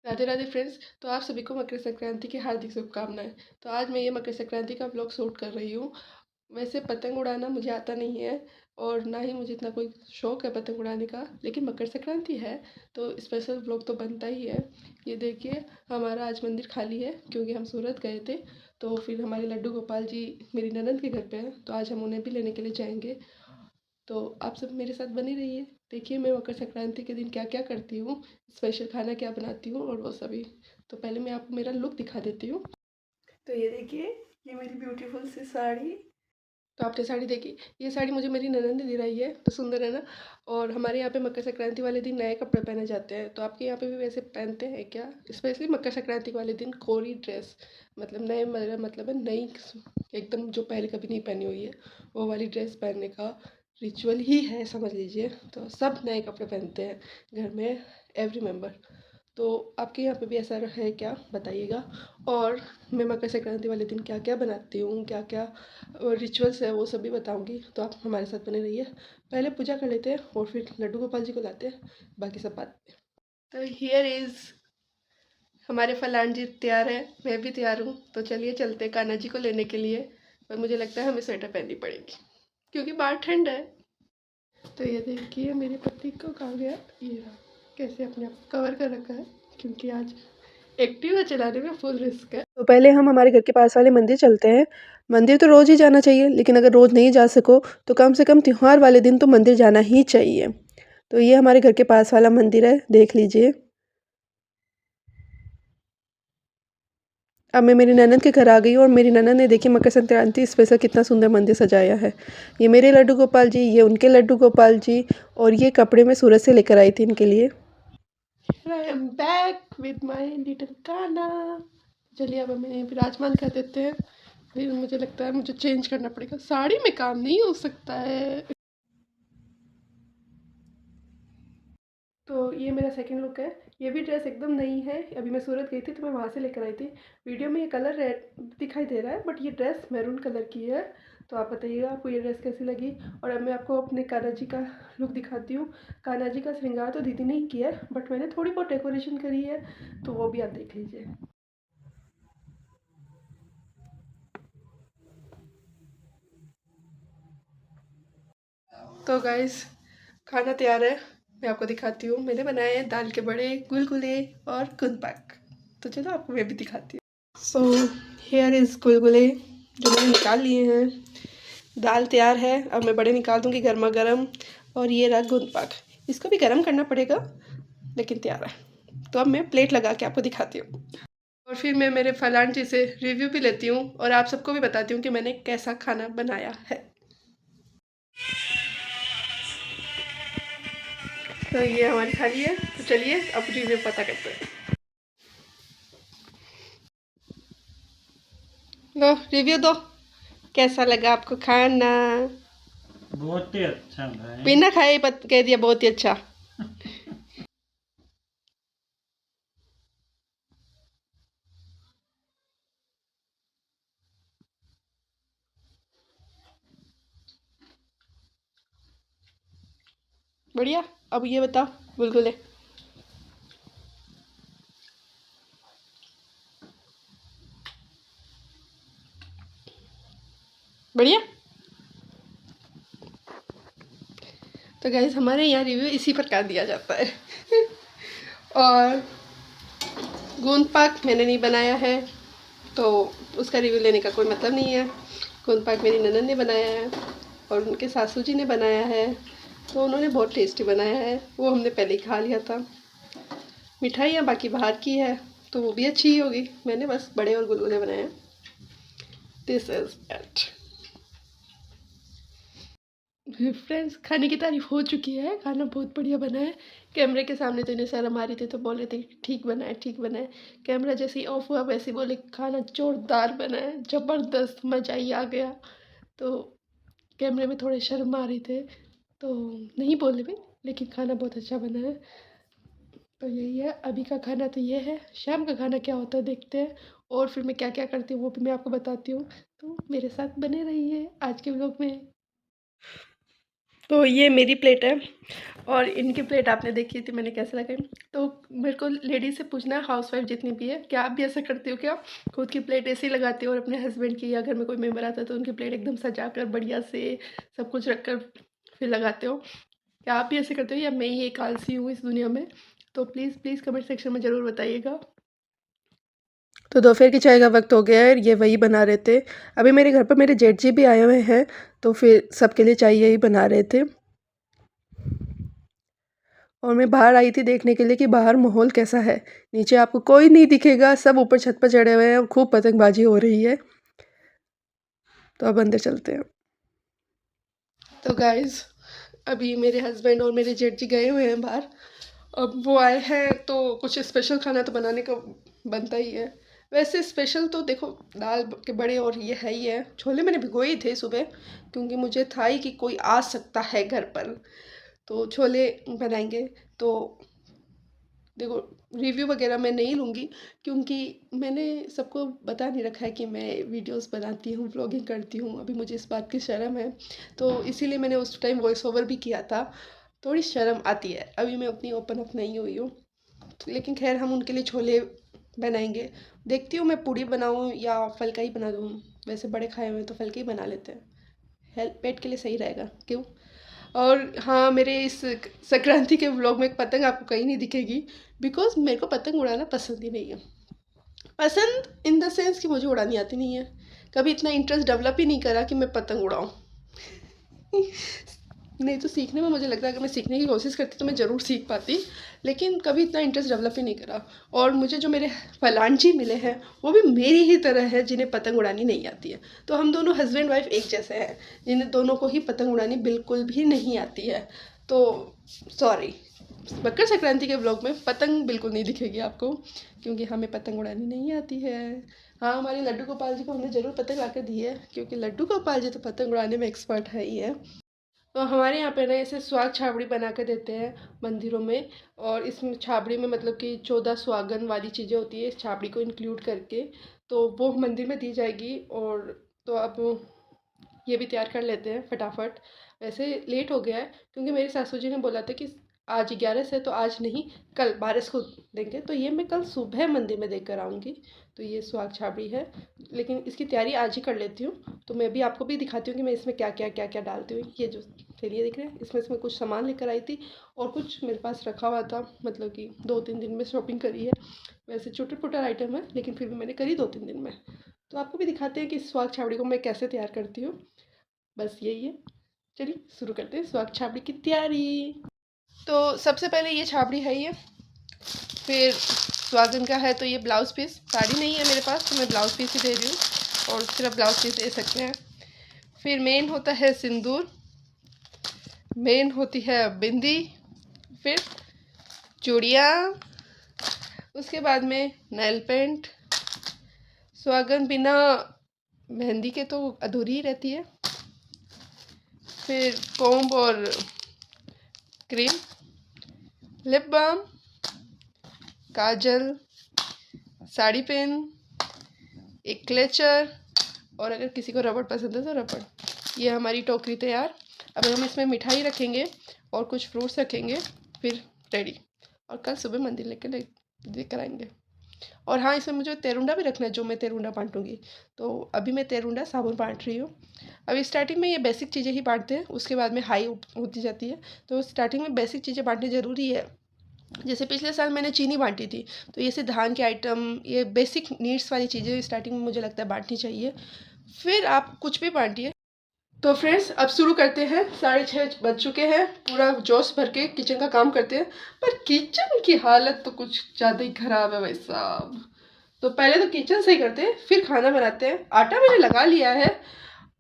Radhe Radhe friends. तो आप सभी को मकर संक्रांति की हार्दिक शुभकामनाएं। तो आज मैं ये मकर संक्रांति का व्लॉग शूट कर रही हूँ। वैसे पतंग उड़ाना मुझे आता नहीं है और ना ही मुझे इतना कोई शौक है पतंग उड़ाने का, लेकिन मकर संक्रांति है तो स्पेशल व्लॉग तो बनता ही है। ये देखिए, हमारा आज मंदिर खाली है क्योंकि हम सूरत गए थे। तो फिर हमारे लड्डू गोपाल जी मेरी ननंद के घर पे हैं, तो आज हम उन्हें भी लेने के लिए जाएंगे। तो आप सब मेरे साथ बने रहिए। देखिए मैं मकर संक्रांति के दिन क्या क्या करती हूँ, स्पेशल खाना क्या बनाती हूँ और वो सभी। तो पहले मैं आपको मेरा लुक दिखा देती हूँ। तो ये देखिए, ये मेरी ब्यूटीफुल सी साड़ी। तो आपने साड़ी देखी, ये साड़ी मुझे मेरी ननंद ने दिलाई है, तो सुंदर है ना। और हमारे यहाँ पे मकर संक्रांति वाले दिन नए कपड़े पहने जाते हैं। तो आपके यहाँ पे भी वैसे पहनते हैं क्या? स्पेशली मकर संक्रांति वाले दिन कोरी ड्रेस, मतलब नए, मेरा मतलब है नई, एकदम जो पहले कभी नहीं पहनी हुई है वो वाली ड्रेस पहनने का रिचुअल ही है, समझ लीजिए। तो सब नए कपड़े पहनते हैं घर में, एवरी मेंबर। तो आपके यहाँ पे भी ऐसा है क्या, बताइएगा। और मैं मकर संक्रांति वाले दिन क्या क्या बनाती हूँ, क्या क्या रिचुअल्स है, वो सब भी बताऊँगी। तो आप हमारे साथ बने रहिए। पहले पूजा कर लेते हैं और फिर लड्डू गोपाल जी को लाते हैं, बाकी सब बात। तो हियर इज़, हमारे फलान जी तैयार हैं, मैं भी तैयार हूँ। तो चलिए चलते हैं कान्हा जी को लेने के लिए। पर मुझे लगता है हमें स्वेटर पहननी पड़ेगी क्योंकि बाहर ठंड है। तो ये देखिए मेरे पति को कहा गया, ये रहा, कैसे अपने आप को कवर कर रखा है क्योंकि आज एक्टिवा चलाने में फुल रिस्क है। तो पहले हम हमारे घर के पास वाले मंदिर चलते हैं। मंदिर तो रोज़ ही जाना चाहिए, लेकिन अगर रोज़ नहीं जा सको तो कम से कम त्योहार वाले दिन तो मंदिर जाना ही चाहिए। तो ये हमारे घर के पास वाला मंदिर है, देख लीजिए। अब मैं मेरी ननद के घर आ गई हूँ और मेरी ननद ने देखी मकर संक्रांति स्पेशल कितना सुंदर मंदिर सजाया है। ये मेरे लड्डू गोपाल जी, ये उनके लड्डू गोपाल जी, और ये कपड़े मैं सूरत से लेकर आई थी इनके लिए। I am back with my little Kanha. चलिए अब हमें विराजमान कर देते हैं। फिर मुझे लगता है मुझे चेंज करना पड़ेगा, साड़ी में काम नहीं हो सकता है। तो ये मेरा सेकंड लुक है। ये भी ड्रेस एकदम नई है, अभी मैं सूरत गई थी तो मैं वहाँ से लेकर आई थी। वीडियो में ये कलर रेड दिखाई दे रहा है बट ये ड्रेस मैरून कलर की है। तो आप बताइएगा आपको ये ड्रेस कैसी लगी। और अब मैं आपको अपने कान्हा जी का लुक दिखाती हूँ। कान्हा जी का श्रृंगार तो दीदी ने ही किया है बट मैंने थोड़ी बहुत डेकोरेशन करी है, तो वो भी आप देख लीजिए। तो गाइस, खाना तैयार है, मैं आपको दिखाती हूँ। मैंने बनाए हैं दाल के बड़े, गुलगुले और कुंदपाक। तो चलो आपको मैं भी दिखाती हूँ। सो हेयर इज़ गुलगुले जो मैंने निकाल लिए हैं। दाल तैयार है, अब मैं बड़े निकाल दूँगी गर्मा गर्म। और ये रहा गुंदपाक, इसको भी गर्म करना पड़ेगा लेकिन तैयार है। तो अब मैं प्लेट लगा के आपको दिखाती हूँ और फिर मैं मेरे फलान जी से रिव्यू भी लेती हूँ और आप सबको भी बताती हूँ कि मैंने कैसा खाना बनाया है। तो ये हमारी थाली है, तो चलिए अब रिव्यू पता करते हैं। लो रिव्यू दो, कैसा लगा आपको खाना? बहुत ही अच्छा भाई। बिना खाए ही कह दिया बहुत ही अच्छा। बढ़िया। अब ये बताओ गुलगुले। बढ़िया। तो गाइस हमारे यहाँ रिव्यू इसी प्रकार दिया जाता है। और गोंद पाक मैंने नहीं बनाया है तो उसका रिव्यू लेने का कोई मतलब नहीं है। गोंद पाक मेरी ननद ने बनाया है और उनके सासू जी ने बनाया है, तो उन्होंने बहुत टेस्टी बनाया है, वो हमने पहले ही खा लिया था। मिठाइयाँ बाकी बाहर की है तो वो भी अच्छी ही होगी, मैंने बस बड़े और गुलगुले बनाए हैं। This is it. फ्रेंड्स खाने की तारीफ हो चुकी है, खाना बहुत बढ़िया बना है। कैमरे के सामने तो इन्हें शर्म आ रही थी तो बोल रहे थे ठीक बना है ठीक बना है। कैमरा जैसे ही ऑफ हुआ वैसे ही बोले खाना जोरदार बना है, ज़बरदस्त, मज़ा ही आ गया। तो कैमरे में थोड़े शर्म आ रहे थे तो नहीं बोले भी, लेकिन खाना बहुत अच्छा बना है। तो यही है, अभी का खाना तो ये है, शाम का खाना क्या होता है देखते हैं। और फिर मैं क्या क्या करती हूँ वो भी मैं आपको बताती हूँ। तो मेरे साथ बने रहिए आज के व्लॉग में। तो ये मेरी प्लेट है और इनकी प्लेट आपने देखी थी मैंने कैसे लगाई। तो मेरे को लेडीज से पूछना है, हाउसवाइफ जितनी भी है, क्या आप भी ऐसा करती हो क्या? खुद की प्लेट ऐसे ही लगाती हो और अपने हस्बैंड की या घर में कोई मेम्बर आता है तो उनकी प्लेट एकदम सजा कर बढ़िया से सब कुछ रख कर फिर लगाते हो? क्या आप भी ऐसे करते हो या मैं ही एक आलसी हूँ इस दुनिया में? तो प्लीज़ प्लीज़ कमेंट सेक्शन में ज़रूर बताइएगा। तो दोपहर की चाय का वक्त हो गया है, ये वही बना रहे थे। अभी मेरे घर पर मेरे जेठ जी भी आए हुए हैं, तो फिर सबके लिए चाय यही बना रहे थे। और मैं बाहर आई थी देखने के लिए कि बाहर माहौल कैसा है। नीचे आपको कोई नहीं दिखेगा, सब ऊपर छत पर चढ़े हुए हैं और खूब पतंगबाजी हो रही है। तो अब अंदर चलते हैं। तो गाइस अभी मेरे हस्बैंड और मेरे जेठ जी गए हुए हैं बाहर। अब वो आए हैं तो कुछ स्पेशल खाना तो बनाने का बनता ही है। वैसे स्पेशल तो देखो दाल के बड़े और ये है ही है। छोले मैंने भिगोए थे सुबह क्योंकि मुझे था ही कि कोई आ सकता है घर पर, तो छोले बनाएंगे। तो देखो रिव्यू वगैरह मैं नहीं लूँगी क्योंकि मैंने सबको बता नहीं रखा है कि मैं वीडियोस बनाती हूँ, व्लॉगिंग करती हूँ। अभी मुझे इस बात की शर्म है, तो इसीलिए मैंने उस टाइम वॉइस ओवर भी किया था। थोड़ी शर्म आती है, अभी मैं उतनी ओपन अप नहीं हुई हूँ। लेकिन खैर हम उनके लिए छोले बनाएंगे। देखती हूँ मैं पूड़ी बनाऊँ या फलका ही बना दूँ। वैसे बड़े खाए हुए तो फलका ही बना लेते हैं, हेल्थ पेट के लिए सही रहेगा, क्यों? और हाँ, मेरे इस संक्रांति के व्लॉग में एक पतंग आपको कहीं नहीं दिखेगी बिकॉज मेरे को पतंग उड़ाना पसंद ही नहीं है। पसंद इन द सेंस कि मुझे उड़ानी आती नहीं है। कभी इतना इंटरेस्ट डेवलप ही नहीं करा कि मैं पतंग उड़ाऊँ। नहीं तो सीखने में मुझे लगता है अगर मैं सीखने की कोशिश करती तो मैं ज़रूर सीख पाती, लेकिन कभी इतना इंटरेस्ट डेवलप ही नहीं करा। और मुझे जो मेरे फलांची मिले हैं वो भी मेरी ही तरह है जिन्हें पतंग उड़ानी नहीं आती है। तो हम दोनों हस्बैंड वाइफ एक जैसे हैं जिन्हें दोनों को ही पतंग उड़ानी बिल्कुल भी नहीं आती है। तो सॉरी, मकर संक्रांति के ब्लॉग में पतंग बिल्कुल नहीं दिखेगी आपको क्योंकि हमें पतंग उड़ानी नहीं आती है। हाँ, हमारे लड्डू गोपाल जी को हमने ज़रूर पतंग ला कर दी है क्योंकि लड्डू गोपाल जी तो पतंग उड़ाने में एक्सपर्ट है ही है। तो हमारे यहाँ पे ना ऐसे स्वाग छाबड़ी बना के देते हैं मंदिरों में। और इसमें छाबड़ी में मतलब कि 14 सुहागन वाली चीज़ें होती है इस छाबड़ी को इंक्लूड करके, तो वो मंदिर में दी जाएगी। और तो अब ये भी तैयार कर लेते हैं फटाफट। वैसे लेट हो गया है क्योंकि मेरी सासू जी ने बोला था कि आज 11 से, तो आज नहीं कल 12 को देंगे, तो ये मैं कल सुबह मंदिर में देख कर आऊँगी। तो ये स्वाग छाबड़ी है, लेकिन इसकी तैयारी आज ही कर लेती हूँ। तो मैं भी आपको भी दिखाती हूँ कि मैं इसमें क्या क्या डालती हूँ। ये जो थैलियाँ दिख रहे हैं इसमें कुछ सामान लेकर आई थी और कुछ मेरे पास रखा हुआ था, मतलब कि 2-3 दिन में शॉपिंग करी है। वैसे छोटे छोटा आइटम है लेकिन फिर भी मैंने करी 2-3 दिन में। तो आपको भी दिखाते हैं कि स्वाग छाबड़ी को मैं कैसे तैयार करती हूँ। बस यही है। चलिए शुरू करते हैं स्वाग छाबड़ी की तैयारी। तो सबसे पहले ये छाबड़ी है ये, फिर स्वागन का है तो ये ब्लाउज़ पीस। साड़ी नहीं है मेरे पास तो मैं ब्लाउज़ पीस ही दे रही हूँ और सिर्फ ब्लाउज़ पीस दे सकते हैं। फिर मेन होता है सिंदूर, मेन होती है बिंदी, फिर चूड़ियाँ, उसके बाद में नेल पेंट। स्वागन बिना मेहंदी के तो अधूरी ही रहती है। फिर कोम्ब और क्रीम, लिप बाम, काजल, साड़ी पिन, एक क्लेचर, और अगर किसी को रबड़ पसंद है तो रबड़। ये हमारी टोकरी तैयार। अब हम इसमें मिठाई रखेंगे और कुछ फ्रूट्स रखेंगे, फिर रेडी। और कल सुबह मंदिर लेकर आएंगे। और हाँ, इसमें मुझे तेरुंडा भी रखना है जो मैं तेरुंडा बांटूंगी। तो अभी मैं तेरुंडा साबुन बांट रही हूँ। अभी स्टार्टिंग में ये बेसिक चीज़ें ही बांटते हैं, उसके बाद में हाई होती जाती है। तो स्टार्टिंग में बेसिक चीज़ें बांटनी ज़रूरी है। जैसे पिछले साल मैंने चीनी बांटी थी, तो ये से धान के आइटम, ये बेसिक नीड्स वाली चीज़ें स्टार्टिंग में मुझे लगता है बांटनी चाहिए, फिर आप कुछ भी बांटिए। तो फ्रेंड्स अब शुरू करते हैं। 6:30 बज चुके हैं, पूरा जोश भर के किचन का काम करते हैं। पर किचन की हालत तो कुछ ज़्यादा ही ख़राब है भाई साहब। तो पहले तो किचन सही करते हैं फिर खाना बनाते हैं। आटा मैंने लगा लिया है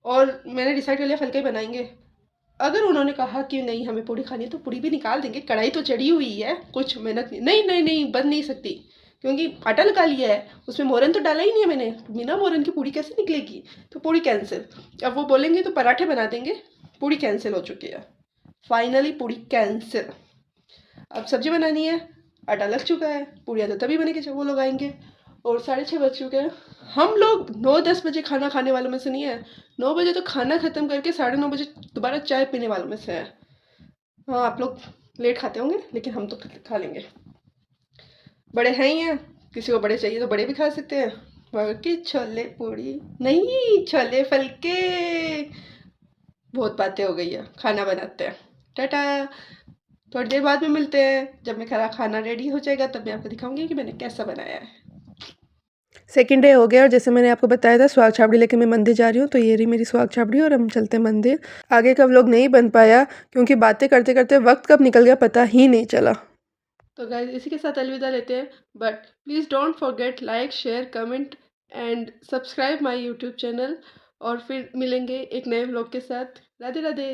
और मैंने डिसाइड कर लिया फलके ही बनाएंगे। अगर उन्होंने कहा कि नहीं हमें पूड़ी खानी है तो पूड़ी भी निकाल देंगे, कढ़ाई तो चढ़ी हुई है, कुछ मेहनत नहीं। नहीं नहीं नहीं, बन नहीं सकती क्योंकि आटा लगा लिया है, उसमें मोरन तो डाला ही नहीं है मैंने। बिना मोरन की पूड़ी कैसे निकलेगी? तो पूड़ी कैंसिल। अब वो बोलेंगे तो पराठे बना देंगे। पूड़ी कैंसिल हो चुकी है, फाइनली पूड़ी कैंसिल। अब सब्जी बनानी है, आटा लग चुका है, पूड़ियाँ तो तभी बनेगी जब वो लोग आएंगे। और 6:30 बज चुके हैं। हम लोग 9-10 बजे खाना खाने वालों में से नहीं है, 9 बजे तो खाना ख़त्म करके 9:30 बजे दोबारा चाय पीने वालों में से है। हाँ, आप लोग लेट खाते होंगे लेकिन हम तो खा लेंगे। बड़े हैं ही हैं, किसी को बड़े चाहिए तो बड़े भी खा सकते हैं, बाकी छोले पूड़ी नहीं, छोले फुलके। बहुत बातें हो गई है, खाना बनाते हैं। टाटा, थोड़ी देर बाद में मिलते हैं। जब मेरा खाना रेडी हो जाएगा तब मैं आपको दिखाऊंगी कि मैंने कैसा बनाया है। सेकंड डे हो गया और जैसे मैंने आपको बताया था स्वाग छाबड़ी लेके मैं मंदिर जा रही हूँ, तो ये रही मेरी स्वाग छाबड़ी और हम चलते हैं मंदिर। आगे का व्लॉग नहीं बन पाया क्योंकि बातें करते करते वक्त कब निकल गया पता ही नहीं चला। तो गाइस इसी के साथ अलविदा लेते हैं, but please don't forget like share comment and subscribe my YouTube channel. और फिर मिलेंगे एक नए व्लॉग के साथ। राधे राधे।